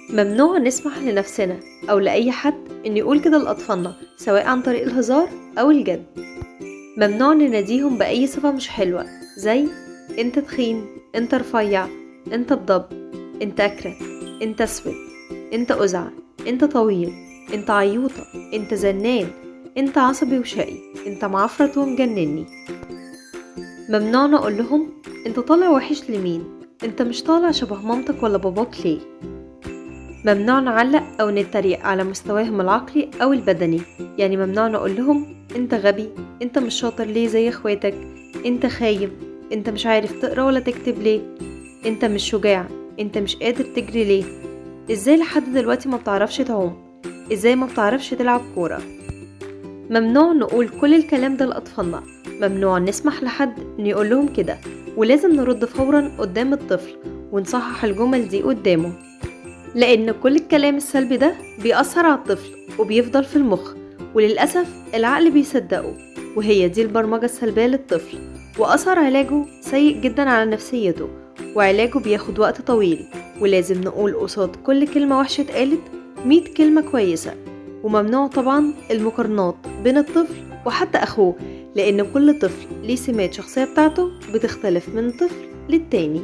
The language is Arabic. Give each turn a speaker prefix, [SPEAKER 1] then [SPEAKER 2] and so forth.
[SPEAKER 1] ممنوع نسمح لنفسنا أو لأي حد إنه يقول كده لأطفالنا، سواء عن طريق الهزار أو الجد. ممنوع نناديهم بأي صفة مش حلوة، زي انت تخين، انت رفيع، انت بضب، انت أكرت، انت أسود، انت أزعة، انت طويل، انت عيوطة، انت زنان، انت عصبي وشقي، انت معفرت ومجنني. ممنوع نقول لهم انت طالع وحش لمين، انت مش طالع شبه مامتك ولا باباك ليه. ممنوع نعلق أو نتريق على مستواهم العقلي أو البدني، يعني ممنوع نقول لهم انت غبي، انت مش شاطر ليه زي اخواتك، انت خايب، انت مش عارف تقرأ ولا تكتب ليه، انت مش شجاع، انت مش قادر تجري ليه، ازاي لحد دلوقتي ما بتعرفش تعوم، ازاي ما بتعرفش تلعب كورة. ممنوع نقول كل الكلام ده لأطفالنا، ممنوع نسمح لحد انه يقول لهم كده، ولازم نرد فورا قدام الطفل ونصحح الجمل دي قدامه، لأن كل الكلام السلبي ده بيأثر على الطفل وبيفضل في المخ، وللأسف العقل بيصدقه، وهي دي البرمجة السلبية للطفل، وأثر علاجه سيء جدا على نفسيته، وعلاجه بياخد وقت طويل، ولازم نقول قصاد كل كلمة وحشة اتقالت 100 كلمة كويسة. وممنوع طبعا المقارنات بين الطفل وحتى أخوه، لأن كل طفل ليه سمات شخصية بتاعته بتختلف من طفل للتاني.